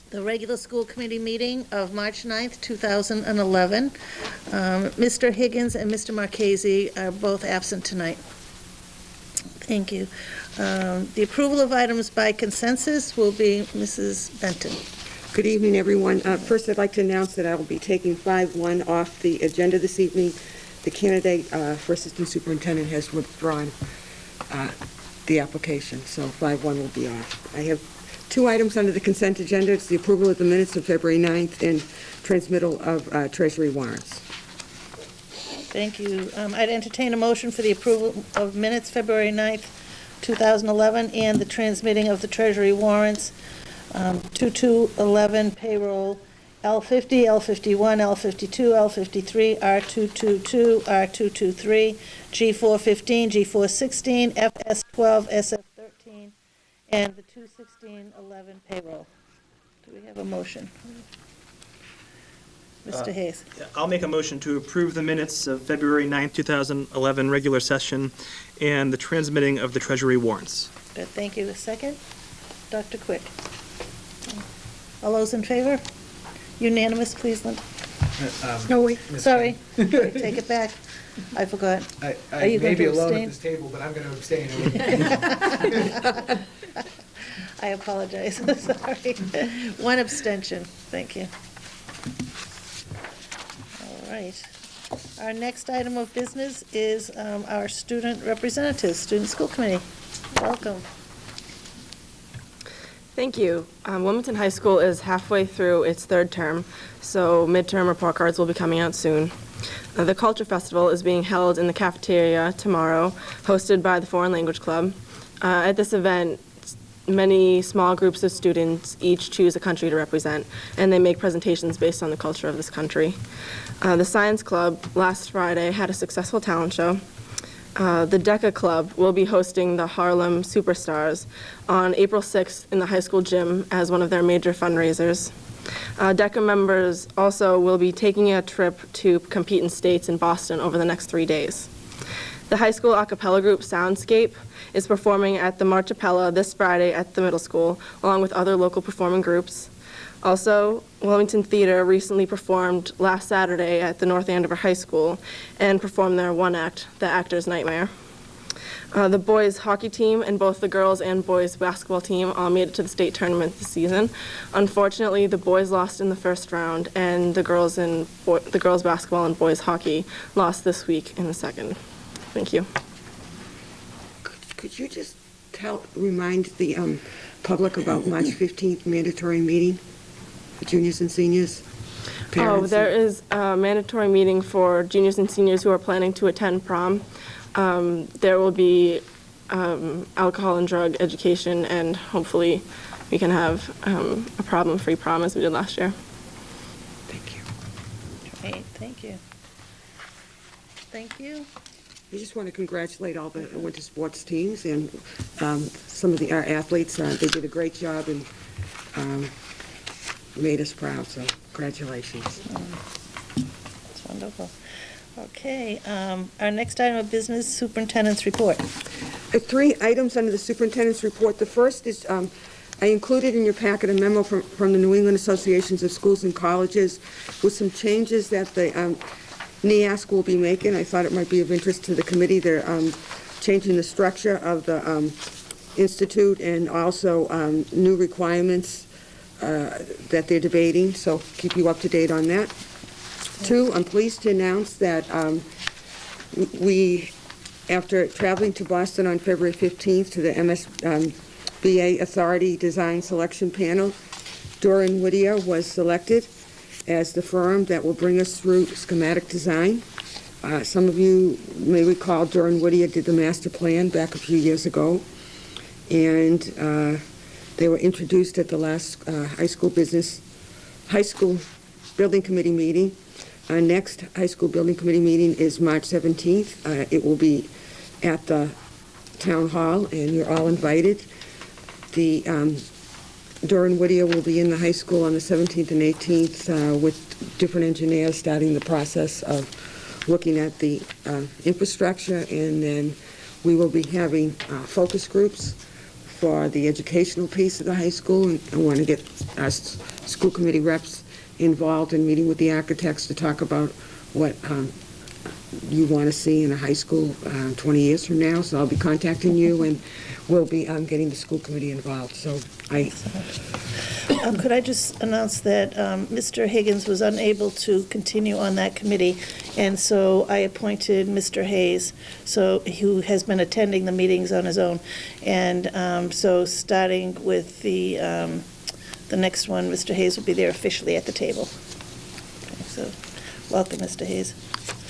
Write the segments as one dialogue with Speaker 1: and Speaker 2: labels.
Speaker 1: the regular school committee meeting of March 9th, 2011. Mr. Higgins and Mr. Marchese are both absent tonight. Thank you. The approval of items by consensus will be Mrs. Benton.
Speaker 2: Good evening, everyone. First, I'd like to announce that I will be taking 5-1 off the agenda this evening. The candidate for assistant superintendent has withdrawn the application, so 5-1 will be off. I have 2 items under the consent agenda. It's the approval of the minutes of February 9th and transmittal of Treasury warrants.
Speaker 1: Thank you. I'd entertain a motion for the approval of minutes February 9th, 2011, and the transmitting of the Treasury warrants. 2211 payroll L50, L51, L52, L53, R222, R223, G415, G416, FS12, SF13, and the 21611 payroll. Do we have a motion? Mr. Hayes.
Speaker 3: I'll make a motion to approve the minutes of February 9th, 2011 regular session and the transmitting of the Treasury warrants.
Speaker 1: Good, thank you. A second? Dr. Quick. All those in favor? Unanimous, please, Linda.
Speaker 2: No, wait.
Speaker 1: Sorry. Okay, take it back. I forgot.
Speaker 4: I
Speaker 1: Are you
Speaker 4: may
Speaker 1: going
Speaker 4: be
Speaker 1: to
Speaker 4: alone
Speaker 1: abstain?
Speaker 4: at this table, but I'm going to abstain.
Speaker 1: I apologize. Sorry. 1 abstention. Thank you. All right. Our next item of business is our student representatives, Student School Committee. Welcome.
Speaker 5: Thank you. Wilmington High School is halfway through its 3rd term, so midterm report cards will be coming out soon. The Culture Festival is being held in the cafeteria tomorrow, hosted by the Foreign Language Club. At this event, many small groups of students each choose a country to represent, and they make presentations based on the culture of this country. The Science Club last Friday had a successful talent show. The DECA Club will be hosting the Harlem Superstars on April 6th in the high school gym as one of their major fundraisers. DECA members also will be taking a trip to compete in states in Boston over the next 3 days. The high school a cappella group Soundscape is performing at the Marchapella this Friday at the middle school, along with other local performing groups. Also, Wilmington Theater recently performed last Saturday at the North Andover High School and performed their one act, The Actor's Nightmare. The boys hockey team and both the girls and boys basketball team all made it to the state tournament this season. Unfortunately, the boys lost in the first round, and the girls basketball and boys hockey lost this week in the second. Thank you.
Speaker 2: Could you just remind the public about March 15th mandatory meeting for juniors and seniors? Parents
Speaker 5: There is a mandatory meeting for juniors and seniors who are planning to attend prom. There will be alcohol and drug education, and hopefully we can have a problem-free prom as we did last year.
Speaker 2: Thank you.
Speaker 1: Great, thank you. Thank you.
Speaker 2: I just want to congratulate all the winter sports teams and some of our athletes. They did a great job and made us proud, so congratulations.
Speaker 1: That's wonderful. Okay, our next item of business, Superintendent's Report.
Speaker 2: 3 items under the Superintendent's Report. The first is I included in your packet a memo from the New England Associations of Schools and Colleges with some changes that the NEASC will be making. I thought it might be of interest to the committee. They're changing the structure of the institute and also new requirements that they're debating, so keep you up to date on that. 2, I'm pleased to announce that we, after traveling to Boston on February 15th to the MSBA Authority Design Selection Panel, Doran Whittier was selected as the firm that will bring us through schematic design. Some of you may recall Doran Whittier did the master plan back a few years ago, and they were introduced at the last high school building committee meeting. Our next high school building committee meeting is March 17th. It will be at the town hall, and you're all invited. The Doran Whittier will be in the high school on the 17th and 18th with different engineers starting the process of looking at the infrastructure, and then we will be having focus groups for the educational piece of the high school, and I want to get our school committee reps involved in meeting with the architects to talk about what you want to see in a high school 20 years from now. So I'll be contacting you, and we'll be getting the school committee involved. So
Speaker 1: Could I just announce that Mr. Higgins was unable to continue on that committee, and so I appointed Mr. Hayes, who has been attending the meetings on his own. And so starting with the next one, Mr. Hayes will be there officially at the table. Okay, so welcome, Mr. Hayes.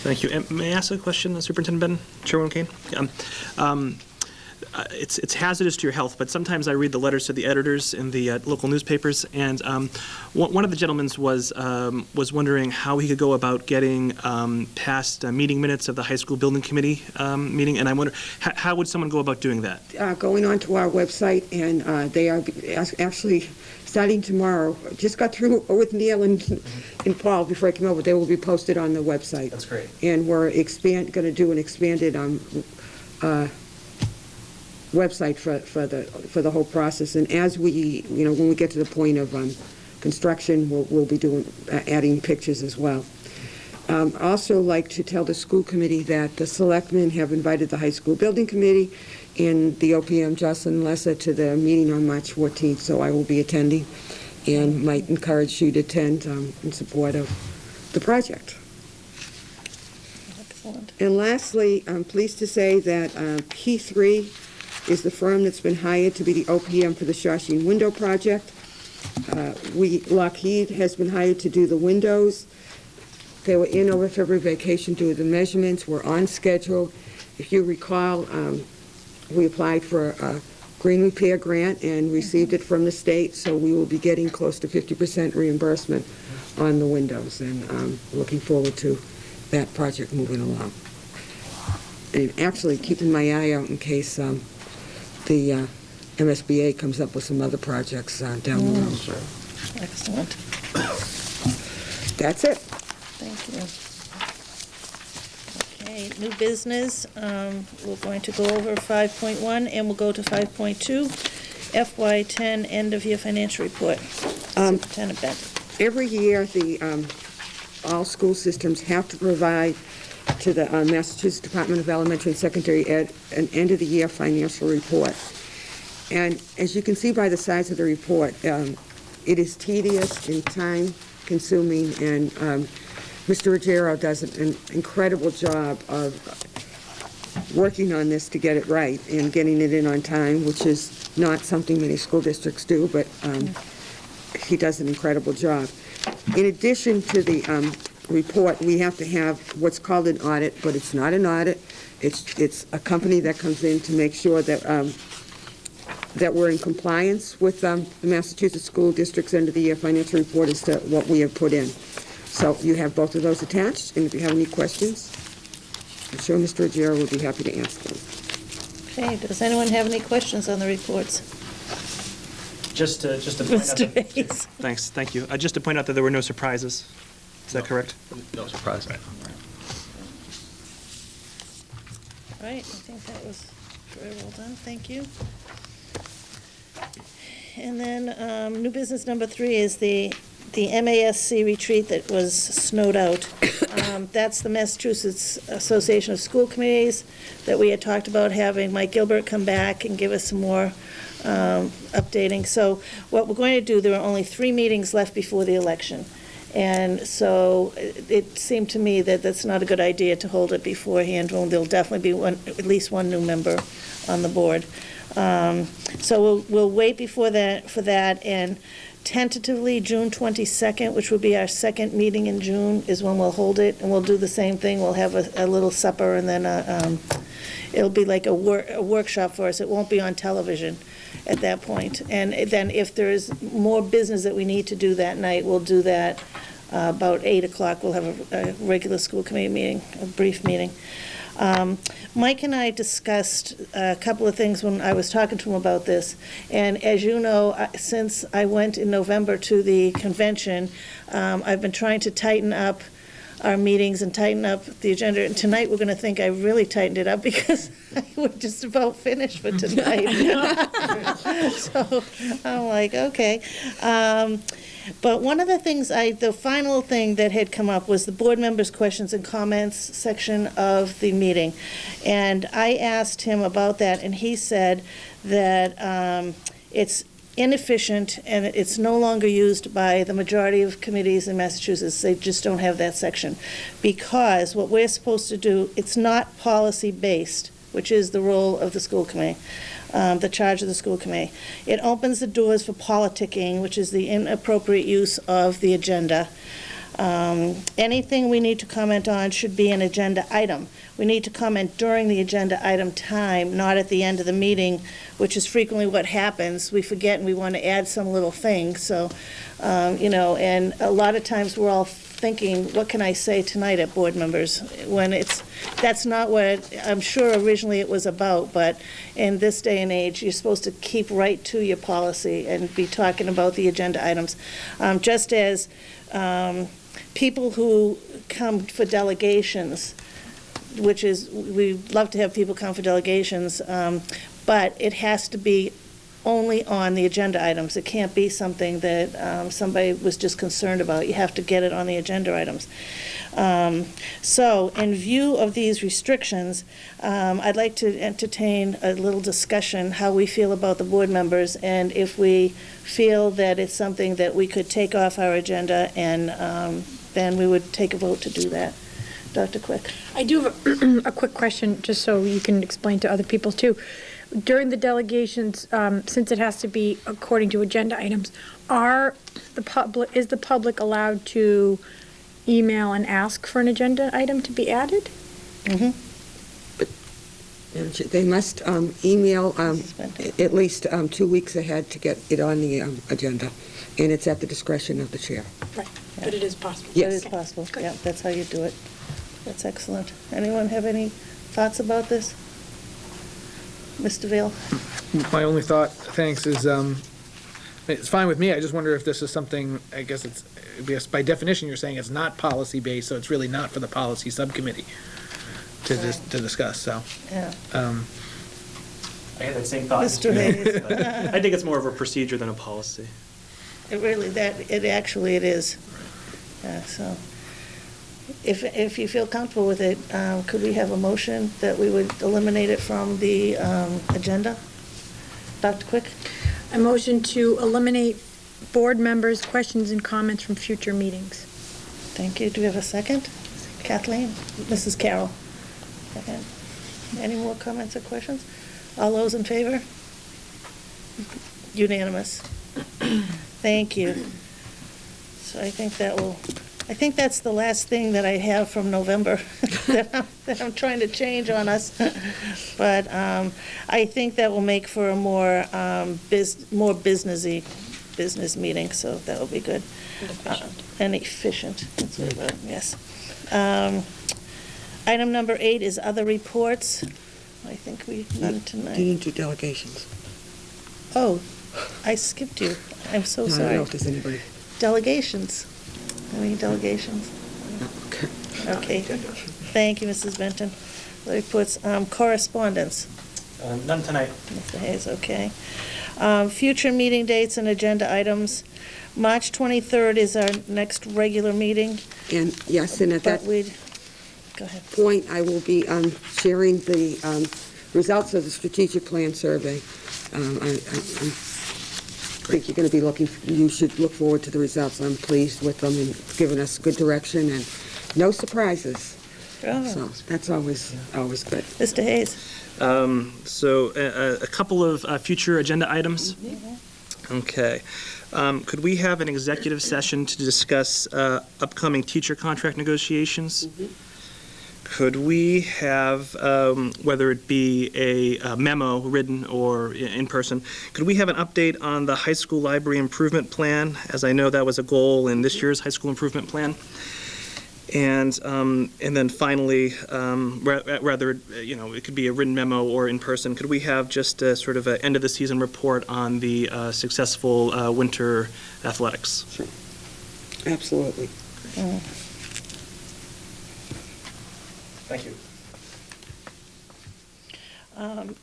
Speaker 3: Thank you. And may I ask a question, Superintendent Ben, Chairwoman Kane? It's hazardous to your health, but sometimes I read the letters to the editors in the local newspapers, and one of the gentlemen was wondering how he could go about getting past meeting minutes of the high school building committee meeting, and I wonder, how would someone go about doing that?
Speaker 2: going on to our website, and they are actually starting tomorrow. Just got through with Neil and Paul before I came over. They will be posted on the website.
Speaker 3: That's great.
Speaker 2: And we're going to do an expanded website for the whole process. And as we, when we get to the point of construction, we'll be adding pictures as well. Also like to tell the school committee that the selectmen have invited the high school building committee and the OPM, Jocelyn Lesser, to the meeting on March 14th, so I will be attending and might encourage you to attend in support of the project.
Speaker 1: Excellent.
Speaker 2: And lastly, I'm pleased to say that P3 is the firm that's been hired to be the OPM for the Shawshene window project. Lockheed has been hired to do the windows. They were in over February vacation doing the measurements. We're on schedule. If you recall, we applied for a green repair grant and received it from the state, so we will be getting close to 50% reimbursement on the windows, and looking forward to that project moving along. And actually keeping my eye out in case the MSBA comes up with some other projects down the road.
Speaker 1: Excellent.
Speaker 2: That's it.
Speaker 1: Thank you. Okay, new business. We're going to go over 5.1, and we'll go to 5.2, FY10 end-of-year financial report. Superintendent Ben.
Speaker 2: Every year, all school systems have to provide to the Massachusetts Department of Elementary and Secondary Ed an end-of-the-year financial report. And as you can see by the size of the report, it is tedious and time-consuming, and Mr. Ruggiero does an incredible job of working on this to get it right and getting it in on time, which is not something many school districts do, but he does an incredible job. In addition to the report, we have to have what's called an audit, but it's not an audit. It's a company that comes in to make sure that that we're in compliance with the Massachusetts School District's end-of-the-year financial report as to what we have put in. So you have both of those attached, and if you have any questions, I'm sure Mr. Ruggiero will be happy to answer them.
Speaker 1: Okay, does anyone have any questions on the reports?
Speaker 3: Just to point out
Speaker 1: Mr. Hayes.
Speaker 3: Thanks, thank you. Just to point out that there were no surprises. Is that correct?
Speaker 4: No surprise.
Speaker 1: All right, I think that was very well done, thank you. And then new business number 3 is the MASC retreat that was snowed out. That's the Massachusetts Association of School Committees that we had talked about having Mike Gilbert come back and give us some more updating. So what we're going to do, there are only 3 meetings left before the election. And so it seemed to me that that's not a good idea to hold it beforehand, when there'll definitely be at least one new member on the board. So we'll wait for that, and tentatively June 22nd, which will be our second meeting in June, is when we'll hold it, and we'll do the same thing. We'll have a little supper, and then it'll be like a workshop for us. It won't be on television at that point. And then if there's more business that we need to do that night, we'll do that about 8 o'clock. We'll have a regular school committee meeting, a brief meeting. Mike and I discussed a couple of things when I was talking to him about this, and as you know, since I went in November to the convention, I've been trying to tighten up our meetings and tighten up the agenda, and tonight we're going to think I really tightened it up because we're just about finished for tonight. So I'm like, okay. But one of the things the final thing that had come up was the board members' questions and comments section of the meeting. And I asked him about that, and he said that it's inefficient and it's no longer used by the majority of committees in Massachusetts. They just don't have that section. Because what we're supposed to do, it's not policy-based, which is the role of the school committee. The charge of the school committee. It opens the doors for politicking, which is the inappropriate use of the agenda. Anything we need to comment on should be an agenda item. We need to comment during the agenda item time, not at the end of the meeting, which is frequently what happens. We forget and we want to add some little thing. So, and a lot of times we're all thinking, what can I say tonight at board members? When that's not what I'm sure originally it was about, but in this day and age, you're supposed to keep right to your policy and be talking about the agenda items. Just as people who come for delegations, which is, we love to have people come for delegations, but it has to be only on the agenda items. It can't be something that somebody was just concerned about. You have to get it on the agenda items. So in view of these restrictions, I'd like to entertain a little discussion how we feel about the board members and if we feel that it's something that we could take off our agenda, and then we would take a vote to do that. Dr. Quick.
Speaker 4: I do have a quick question, just so you can explain to other people too. During the delegations, since it has to be according to agenda items, is the public allowed to email and ask for an agenda item to be added?
Speaker 1: Mm-hmm.
Speaker 2: They must email at least 2 weeks ahead to get it on the agenda, and it's at the discretion of the chair.
Speaker 4: Right, but it is possible.
Speaker 2: Yes.
Speaker 1: That is possible. Yeah, that's how you do it. That's excellent. Anyone have any thoughts about this? Mr. Vail?
Speaker 6: My only thought, thanks, is it's fine with me. I just wonder if this is something, I guess because by definition, you're saying it's not policy-based, so it's really not for the policy subcommittee to discuss, so.
Speaker 1: Yeah.
Speaker 3: I had that same thought.
Speaker 1: Mr. Hayes.
Speaker 3: I think it's more of a procedure than a policy.
Speaker 1: It is. Yeah, so, if you feel comfortable with it, could we have a motion that we would eliminate it from the agenda? Dr. Quick?
Speaker 4: A motion to eliminate board members' questions and comments from future meetings.
Speaker 1: Thank you. Do we have a second? Kathleen? Mrs. Carroll? Second. Any more comments or questions? All those in favor? Unanimous. Thank you. So I think that's the last thing that I have from November that I'm trying to change on us. But I think that will make for a more businessy business meeting, so that will be good. And efficient. That's what I wrote, yes. Item number 8 is other reports. I think none tonight.
Speaker 2: You need to do delegations.
Speaker 1: Oh, I skipped you. I'm so
Speaker 2: I don't
Speaker 1: sorry.
Speaker 2: know if there's anybody.
Speaker 1: Delegations. Any delegations?
Speaker 2: Okay.
Speaker 1: Okay. Thank you, Mrs. Benton. The reports, correspondence.
Speaker 3: None tonight.
Speaker 1: Mr. Hayes, okay. Future meeting dates and agenda items. March 23rd is our next regular meeting.
Speaker 2: And yes, and at that
Speaker 1: Go ahead.
Speaker 2: point, I will be sharing the results of the strategic plan survey. I think you're going to be you should look forward to the results. I'm pleased with them and giving us good direction and no surprises.
Speaker 1: Oh.
Speaker 2: So that's always good.
Speaker 1: Mr. Hayes.
Speaker 3: So a couple of future agenda items. Okay. Could we have an executive session to discuss upcoming teacher contract negotiations? Could we have, whether it be a memo written or in person, could we have an update on the high school library improvement plan? As I know, that was a goal in this year's high school improvement plan. And then finally, rather, it could be a written memo or in person, could we have just a sort of an end of the season report on the successful winter athletics?
Speaker 2: Sure. Absolutely.
Speaker 3: Thank you.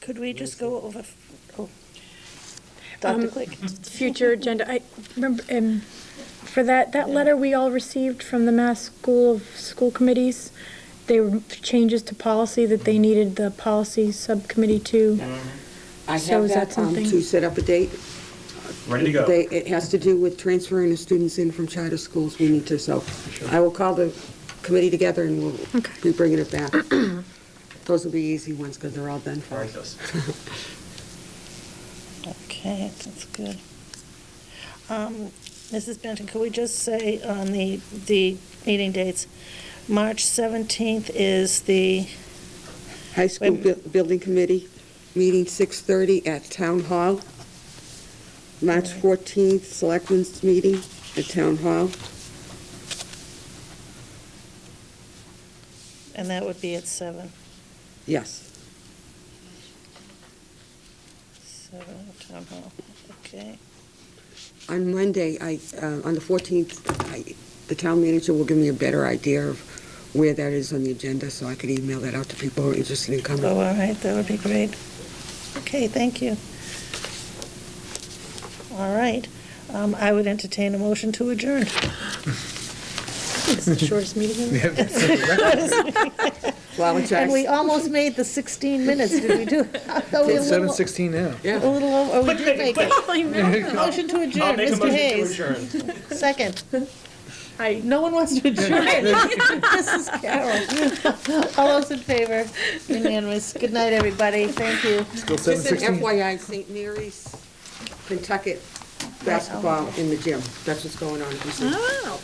Speaker 1: Could we just go over, Dr. Quick?
Speaker 4: Future agenda, I remember, For that letter we all received from the Mass School Committees, they were changes to policy that they needed the policy subcommittee to.
Speaker 2: I
Speaker 4: So
Speaker 2: have
Speaker 4: is that
Speaker 2: that
Speaker 4: something-
Speaker 2: to set up a date.
Speaker 3: Ready to go.
Speaker 2: It has to do with transferring the students in from charter schools. We need to, so I will call the committee together and we'll
Speaker 4: Okay.
Speaker 2: be bringing it back. Those will be easy ones because they're all done for.
Speaker 3: I like those.
Speaker 1: Okay, that's good. Mrs. Benton, could we just say on the meeting dates, March 17th is the,
Speaker 2: High school building committee, meeting 6:30 at Town Hall. March 14th, selectmen's meeting at Town Hall.
Speaker 1: and that would be at 7.
Speaker 2: Yes.
Speaker 1: 7 at Town Hall, okay.
Speaker 2: On Monday, on the 14th, the town manager will give me a better idea of where that is on the agenda, so I could email that out to people who are interested in coming.
Speaker 1: Oh, all right, that would be great. Okay, thank you. All right, I would entertain a motion to adjourn.
Speaker 4: It's the shortest meeting ever.
Speaker 2: Flower
Speaker 1: And
Speaker 2: charts?
Speaker 1: we almost made the 16 minutes, did we do? I thought we were
Speaker 6: It's
Speaker 1: a little-
Speaker 6: 7:16 now.
Speaker 1: A
Speaker 2: Yeah.
Speaker 1: little over, oh, we did make it. Motion to adjourn,
Speaker 3: I'll make a
Speaker 1: Mr.
Speaker 3: motion to
Speaker 1: Hayes.
Speaker 3: adjourn.
Speaker 1: Second. No one wants to adjourn. Mrs. Carroll. All those in favor? Unanimous. Good night, everybody. Thank you.
Speaker 6: Still
Speaker 2: Just an
Speaker 6: 7:16.
Speaker 2: FYI, St. Mary's Pentucket basketball in the gym. That's what's going on. If you see.
Speaker 4: Oh.